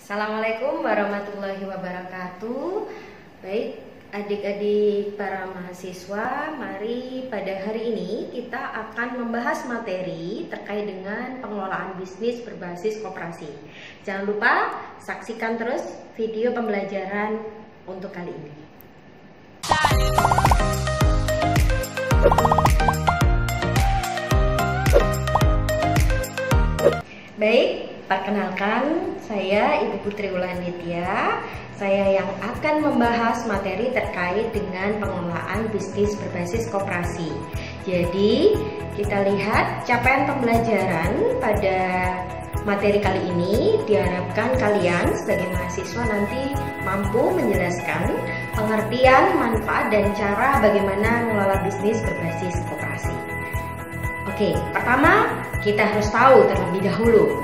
Assalamualaikum warahmatullahi wabarakatuh. Baik, adik-adik para mahasiswa, mari pada hari ini kita akan membahas materi terkait dengan pengelolaan bisnis berbasis koperasi. Jangan lupa saksikan terus video pembelajaran untuk kali ini. Baik, perkenalkan, saya Ibu Putri Wulanditya. Saya yang akan membahas materi terkait dengan pengelolaan bisnis berbasis koperasi. Jadi, kita lihat capaian pembelajaran pada materi kali ini. Diharapkan kalian sebagai mahasiswa nanti mampu menjelaskan pengertian, manfaat, dan cara bagaimana mengelola bisnis berbasis koperasi. Oke, pertama kita harus tahu terlebih dahulu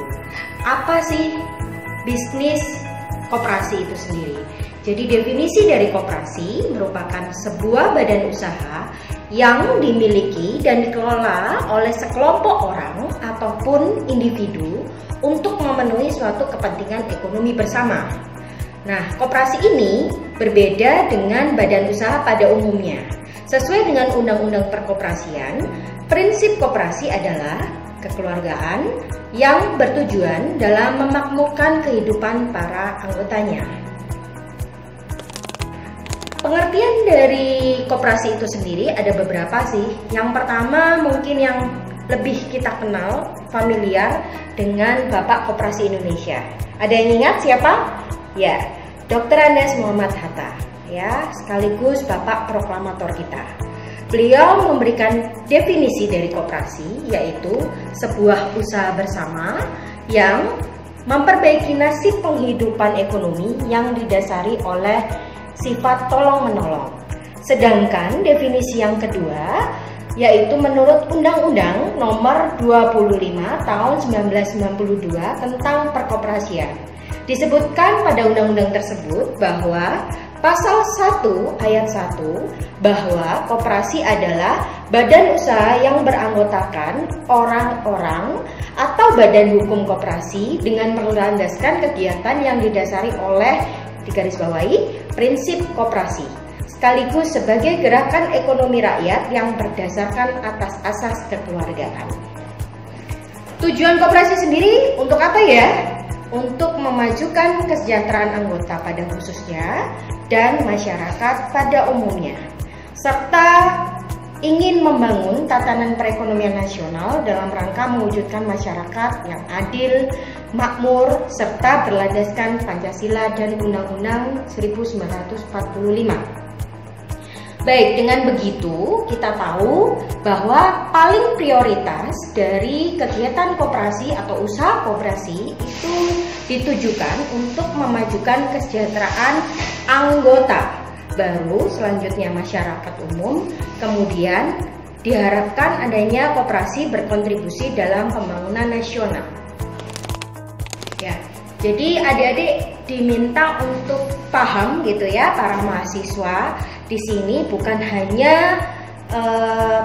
apa sih bisnis koperasi itu sendiri. Jadi definisi dari koperasi merupakan sebuah badan usaha yang dimiliki dan dikelola oleh sekelompok orang ataupun individu untuk memenuhi suatu kepentingan ekonomi bersama. Nah, koperasi ini berbeda dengan badan usaha pada umumnya. Sesuai dengan Undang-Undang Perkoperasian, prinsip koperasi adalah kekeluargaan yang bertujuan dalam memakmurkan kehidupan para anggotanya. Pengertian dari koperasi itu sendiri ada beberapa sih. Yang pertama mungkin yang lebih kita kenal, familiar dengan Bapak Koperasi Indonesia. Ada yang ingat siapa? Ya, Dr. Andes Muhammad Hatta, ya, sekaligus Bapak Proklamator kita. Beliau memberikan definisi dari koperasi, yaitu sebuah usaha bersama yang memperbaiki nasib penghidupan ekonomi yang didasari oleh sifat tolong-menolong. Sedangkan definisi yang kedua, yaitu menurut Undang-Undang Nomor 25 Tahun 1992 tentang Perkoperasian. Disebutkan pada undang-undang tersebut bahwa Pasal 1 ayat 1 bahwa koperasi adalah badan usaha yang beranggotakan orang-orang atau badan hukum koperasi dengan berlandaskan kegiatan yang didasari oleh, digarisbawahi, prinsip koperasi sekaligus sebagai gerakan ekonomi rakyat yang berdasarkan atas asas kekeluargaan. Tujuan koperasi sendiri untuk apa ya? Untuk memajukan kesejahteraan anggota pada khususnya dan masyarakat pada umumnya, serta ingin membangun tatanan perekonomian nasional dalam rangka mewujudkan masyarakat yang adil, makmur, serta berlandaskan Pancasila dan Undang-Undang 1945. Baik, dengan begitu kita tahu bahwa paling prioritas dari kegiatan koperasi atau usaha koperasi itu ditujukan untuk memajukan kesejahteraan anggota, baru selanjutnya masyarakat umum, kemudian diharapkan adanya koperasi berkontribusi dalam pembangunan nasional. Ya, jadi adik-adik diminta untuk paham gitu ya, para mahasiswa. Di sini bukan hanya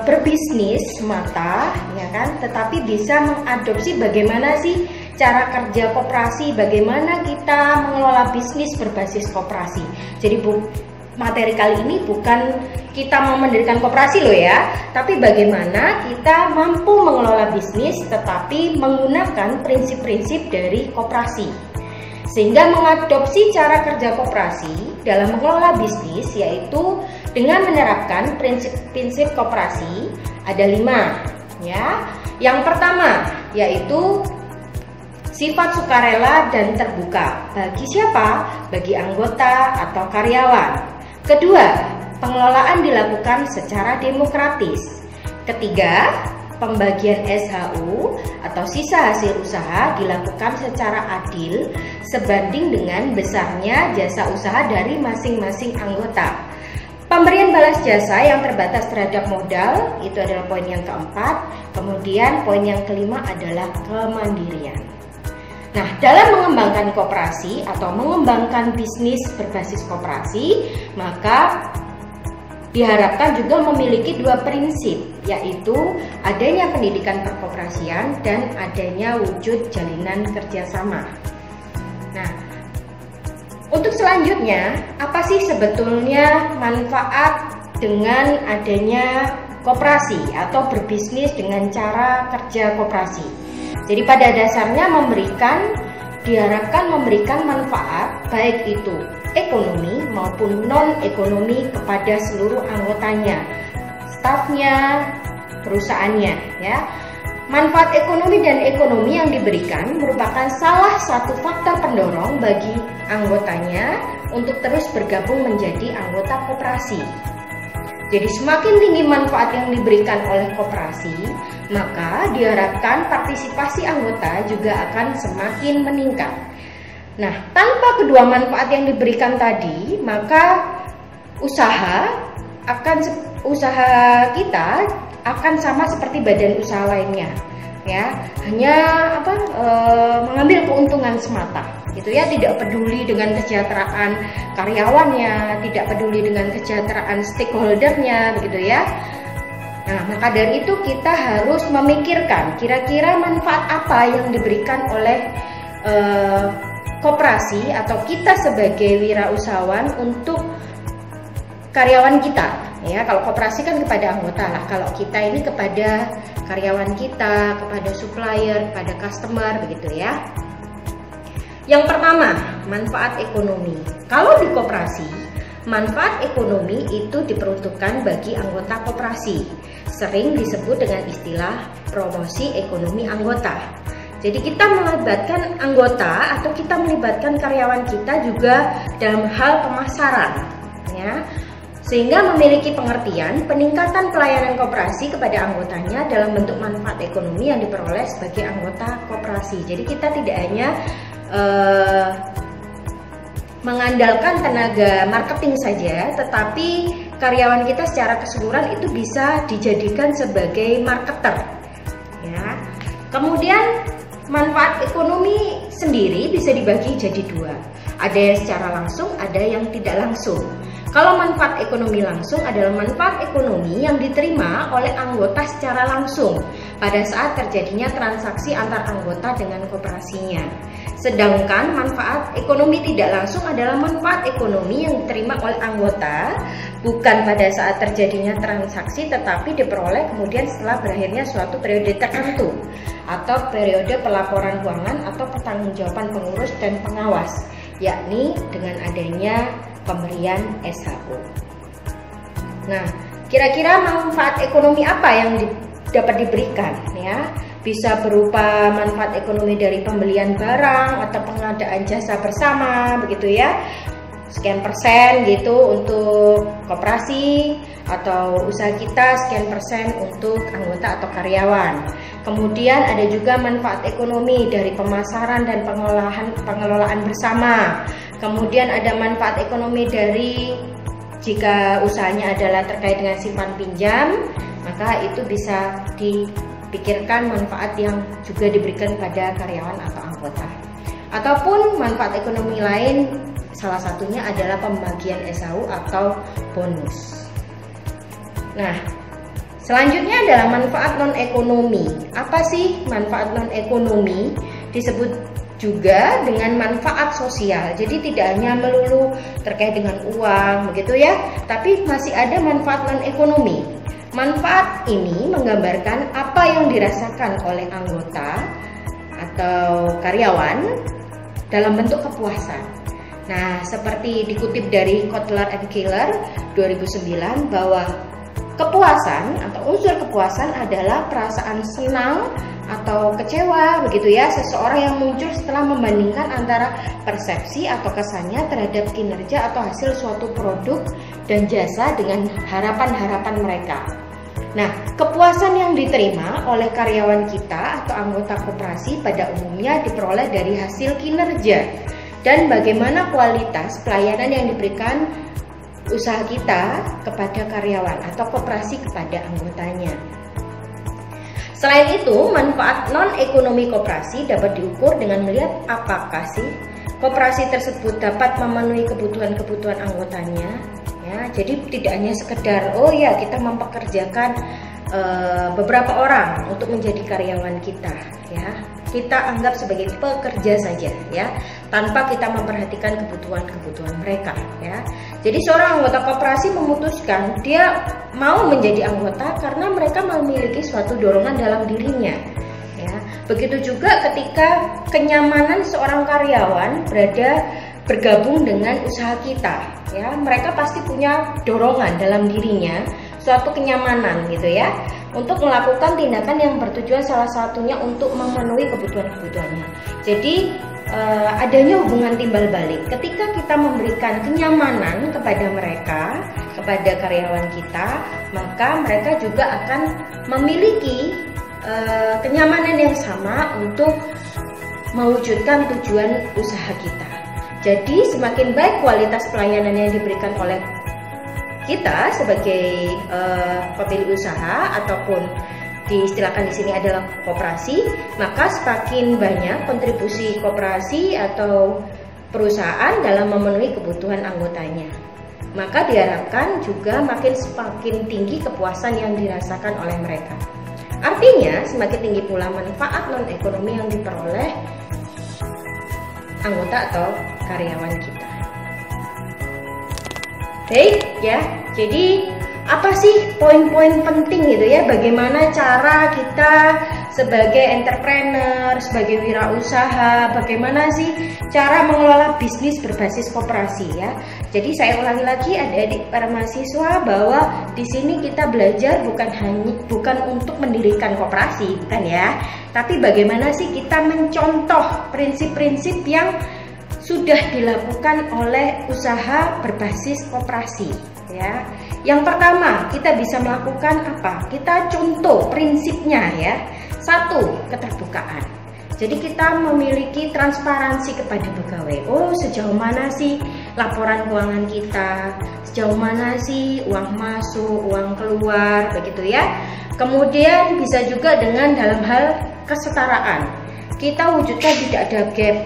berbisnis semata, ya kan, tetapi bisa mengadopsi bagaimana sih cara kerja koperasi, bagaimana kita mengelola bisnis berbasis koperasi. Jadi materi kali ini bukan kita mau mendirikan koperasi loh ya, tapi bagaimana kita mampu mengelola bisnis tetapi menggunakan prinsip-prinsip dari koperasi. Sehingga mengadopsi cara kerja koperasi dalam mengelola bisnis, yaitu dengan menerapkan prinsip-prinsip koperasi ada 5 ya. Yang pertama yaitu sifat sukarela dan terbuka. Bagi siapa? Bagi anggota atau karyawan. Kedua, pengelolaan dilakukan secara demokratis. Ketiga, pembagian SHU atau sisa hasil usaha dilakukan secara adil sebanding dengan besarnya jasa usaha dari masing-masing anggota. Pemberian balas jasa yang terbatas terhadap modal, itu adalah poin yang keempat. Kemudian poin yang kelima adalah kemandirian. Nah, dalam mengembangkan koperasi atau mengembangkan bisnis berbasis koperasi, maka diharapkan juga memiliki 2 prinsip, yaitu adanya pendidikan perkoperasian dan adanya wujud jalinan kerjasama. Nah, Untuk selanjutnya, apa sih sebetulnya manfaat dengan adanya koperasi atau berbisnis dengan cara kerja koperasi? Jadi pada dasarnya diharapkan memberikan manfaat baik itu ekonomi maupun non-ekonomi kepada seluruh anggotanya, stafnya, perusahaannya, ya. Manfaat ekonomi dan ekonomi yang diberikan merupakan salah satu faktor pendorong bagi anggotanya untuk terus bergabung menjadi anggota koperasi. Jadi semakin tinggi manfaat yang diberikan oleh koperasi, maka diharapkan partisipasi anggota juga akan semakin meningkat. Nah, tanpa kedua manfaat yang diberikan tadi, maka usaha kita akan sama seperti badan usaha lainnya, ya, hanya mengambil keuntungan semata, gitu ya, tidak peduli dengan kesejahteraan karyawannya, tidak peduli dengan kesejahteraan stakeholdernya, begitu ya. Nah, maka dari itu kita harus memikirkan kira-kira manfaat apa yang diberikan oleh koperasi atau kita sebagai wirausahawan untuk karyawan kita. Ya, kalau koperasi kan kepada anggota lah, kalau kita ini kepada karyawan kita, kepada supplier, kepada customer, begitu ya. Yang pertama, manfaat ekonomi. Kalau di koperasi, manfaat ekonomi itu diperuntukkan bagi anggota koperasi. Sering disebut dengan istilah promosi ekonomi anggota. Jadi kita melibatkan anggota atau kita melibatkan karyawan kita juga dalam hal pemasaran, ya. Sehingga memiliki pengertian peningkatan pelayanan koperasi kepada anggotanya dalam bentuk manfaat ekonomi yang diperoleh sebagai anggota koperasi. Jadi kita tidak hanya mengandalkan tenaga marketing saja, tetapi karyawan kita secara keseluruhan itu bisa dijadikan sebagai marketer, ya. Kemudian manfaat ekonomi sendiri bisa dibagi jadi dua. Ada yang secara langsung, ada yang tidak langsung. Kalau manfaat ekonomi langsung adalah manfaat ekonomi yang diterima oleh anggota secara langsung pada saat terjadinya transaksi antar anggota dengan koperasinya. Sedangkan manfaat ekonomi tidak langsung adalah manfaat ekonomi yang diterima oleh anggota bukan pada saat terjadinya transaksi, tetapi diperoleh kemudian setelah berakhirnya suatu periode tertentu atau periode pelaporan keuangan atau pertanggungjawaban pengurus dan pengawas, yakni dengan adanya pemberian SHO. Nah, kira-kira manfaat ekonomi apa yang dapat diberikan, ya? Bisa berupa manfaat ekonomi dari pembelian barang atau pengadaan jasa bersama, begitu ya. Sekian persen gitu untuk koperasi atau usaha kita, sekian persen untuk anggota atau karyawan. Kemudian ada juga manfaat ekonomi dari pemasaran dan pengelolaan bersama. Kemudian ada manfaat ekonomi dari jika usahanya adalah terkait dengan simpan pinjam, maka itu bisa dipikirkan manfaat yang juga diberikan pada karyawan atau anggota. Ataupun manfaat ekonomi lain, salah satunya adalah pembagian SHO atau bonus. Nah, selanjutnya adalah manfaat non-ekonomi. Apa sih manfaat non-ekonomi? Disebut juga dengan manfaat sosial. Jadi tidak hanya melulu terkait dengan uang, begitu ya, tapi masih ada manfaat non-ekonomi. Manfaat ini menggambarkan apa yang dirasakan oleh anggota atau karyawan dalam bentuk kepuasan. Nah, seperti dikutip dari Kotler and Keller 2009 bahwa kepuasan atau unsur kepuasan adalah perasaan senang atau kecewa, begitu ya, seseorang yang muncul setelah membandingkan antara persepsi atau kesannya terhadap kinerja atau hasil suatu produk dan jasa dengan harapan-harapan mereka. Nah, kepuasan yang diterima oleh karyawan kita atau anggota koperasi pada umumnya diperoleh dari hasil kinerja dan bagaimana kualitas pelayanan yang diberikan usaha kita kepada karyawan atau koperasi kepada anggotanya. Selain itu, manfaat non-ekonomi koperasi dapat diukur dengan melihat apakah sih koperasi tersebut dapat memenuhi kebutuhan-kebutuhan anggotanya. Ya, jadi tidak hanya sekedar kita mempekerjakan beberapa orang untuk menjadi karyawan kita, ya. kita anggap sebagai pekerja saja ya, tanpa kita memperhatikan kebutuhan mereka ya. Jadi seorang anggota koperasi memutuskan dia mau menjadi anggota karena mereka memiliki suatu dorongan dalam dirinya ya. Begitu juga ketika kenyamanan seorang karyawan bergabung dengan usaha kita ya, mereka pasti punya dorongan dalam dirinya, suatu kenyamanan gitu ya, untuk melakukan tindakan yang bertujuan salah satunya untuk memenuhi kebutuhannya. Jadi adanya hubungan timbal balik. Ketika kita memberikan kenyamanan kepada mereka, kepada karyawan kita, maka mereka juga akan memiliki kenyamanan yang sama untuk mewujudkan tujuan usaha kita. Jadi semakin baik kualitas pelayanan yang diberikan oleh kita sebagai pemilik usaha ataupun diistilahkan di sini adalah koperasi, maka semakin banyak kontribusi koperasi atau perusahaan dalam memenuhi kebutuhan anggotanya. Maka diharapkan juga semakin tinggi kepuasan yang dirasakan oleh mereka. Artinya semakin tinggi pula manfaat non ekonomi yang diperoleh anggota atau karyawan kita. Baik ya, jadi apa sih poin-poin penting gitu ya, bagaimana cara kita sebagai entrepreneur, sebagai wirausaha, bagaimana sih cara mengelola bisnis berbasis koperasi ya. Jadi saya ulangi lagi adik-adik para mahasiswa bahwa di sini kita belajar bukan untuk mendirikan koperasi, bukan ya, tapi bagaimana sih kita mencontoh prinsip-prinsip yang sudah dilakukan oleh usaha berbasis koperasi ya. Yang pertama, kita bisa melakukan apa? Kita contoh prinsipnya ya. 1, keterbukaan. Jadi kita memiliki transparansi kepada pegawai. Oh, sejauh mana sih laporan keuangan kita? Sejauh mana sih uang masuk, uang keluar, begitu ya. Kemudian bisa juga dengan dalam hal kesetaraan. Kita wujudkan tidak ada gap.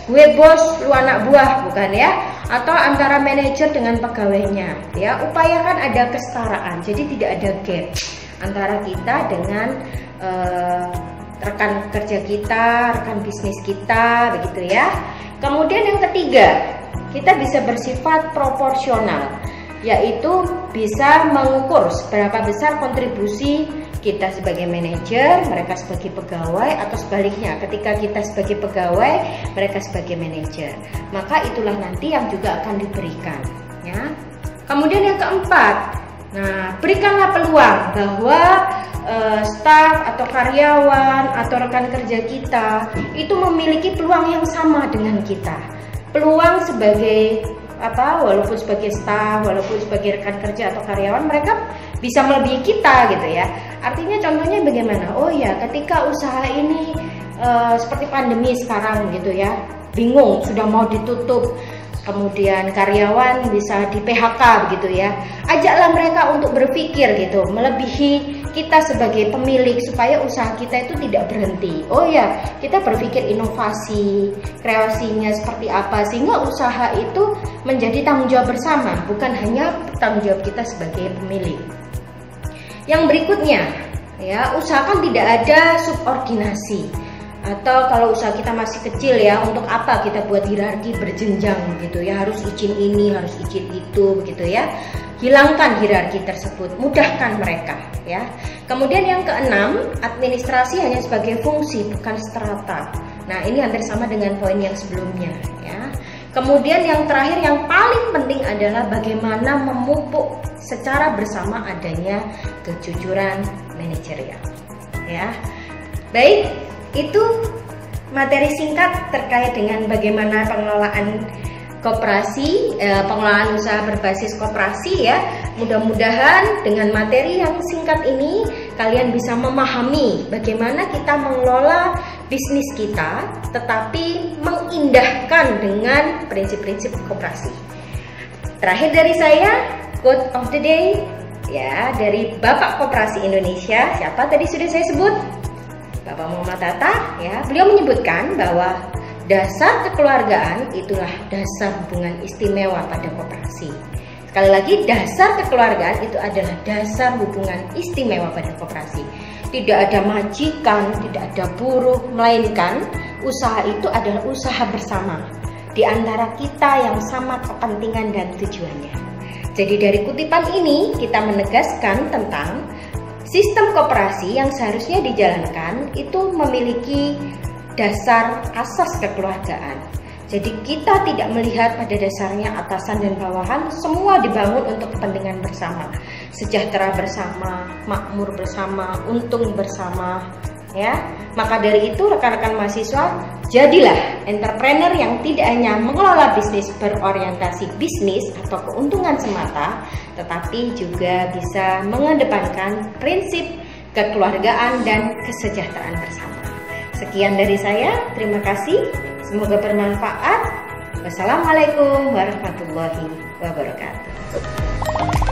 Gue bos, lu anak buah, bukan ya? Atau antara manajer dengan pegawainya ya, upayakan ada kesetaraan. Jadi tidak ada gap antara kita dengan rekan kerja kita, rekan bisnis kita, begitu ya. Kemudian yang ketiga, kita bisa bersifat proporsional, yaitu bisa mengukur seberapa besar kontribusi kita sebagai manajer, mereka sebagai pegawai, atau sebaliknya ketika kita sebagai pegawai, mereka sebagai manajer. Maka itulah nanti yang juga akan diberikan ya. Kemudian yang keempat, nah, berikanlah peluang bahwa staf atau karyawan atau rekan kerja kita itu memiliki peluang yang sama dengan kita. Peluang sebagai walaupun sebagai staf, walaupun sebagai rekan kerja atau karyawan, mereka bisa melebihi kita gitu ya. Artinya contohnya bagaimana? Oh ya, ketika usaha ini seperti pandemi sekarang gitu ya, bingung, sudah mau ditutup, kemudian karyawan bisa di PHK begitu ya. Ajaklah mereka untuk berpikir gitu, melebihi kita sebagai pemilik supaya usaha kita itu tidak berhenti. Oh ya, kita berpikir inovasi, kreasinya seperti apa sehingga usaha itu menjadi tanggung jawab bersama, bukan hanya tanggung jawab kita sebagai pemilik. Yang berikutnya ya, usahakan tidak ada subordinasi. Atau kalau usaha kita masih kecil ya, untuk apa kita buat hierarki berjenjang gitu ya, harus izin ini, harus izin itu begitu ya. Hilangkan hierarki tersebut, mudahkan mereka ya. Kemudian yang keenam, administrasi hanya sebagai fungsi bukan strata. Nah, ini hampir sama dengan poin yang sebelumnya ya. Kemudian yang terakhir yang paling penting adalah bagaimana memupuk secara bersama adanya kejujuran manajerial ya. Baik, itu materi singkat terkait dengan bagaimana pengelolaan koperasi, pengelolaan usaha berbasis koperasi ya. Mudah-mudahan dengan materi yang singkat ini kalian bisa memahami bagaimana kita mengelola bisnis kita tetapi mengindahkan dengan prinsip-prinsip koperasi. Terakhir dari saya, quote of the day ya, dari Bapak Koperasi Indonesia. Siapa tadi sudah saya sebut? Bapak Muhammad Hatta ya. Beliau menyebutkan bahwa dasar kekeluargaan itulah dasar hubungan istimewa pada koperasi. Sekali lagi, dasar kekeluargaan itu adalah dasar hubungan istimewa pada koperasi. tidak ada majikan, tidak ada buruh, melainkan usaha itu adalah usaha bersama di antara kita yang sama kepentingan dan tujuannya. Jadi dari kutipan ini kita menegaskan tentang sistem koperasi yang seharusnya dijalankan itu memiliki dasar asas kekeluargaan. Jadi kita tidak melihat pada dasarnya atasan dan bawahan, semua dibangun untuk kepentingan bersama, sejahtera bersama, makmur bersama, untung bersama, ya. Maka dari itu rekan-rekan mahasiswa, jadilah entrepreneur yang tidak hanya mengelola bisnis berorientasi bisnis atau keuntungan semata, tetapi juga bisa mengedepankan prinsip kekeluargaan dan kesejahteraan bersama. Sekian dari saya, terima kasih. Semoga bermanfaat. Wassalamualaikum warahmatullahi wabarakatuh.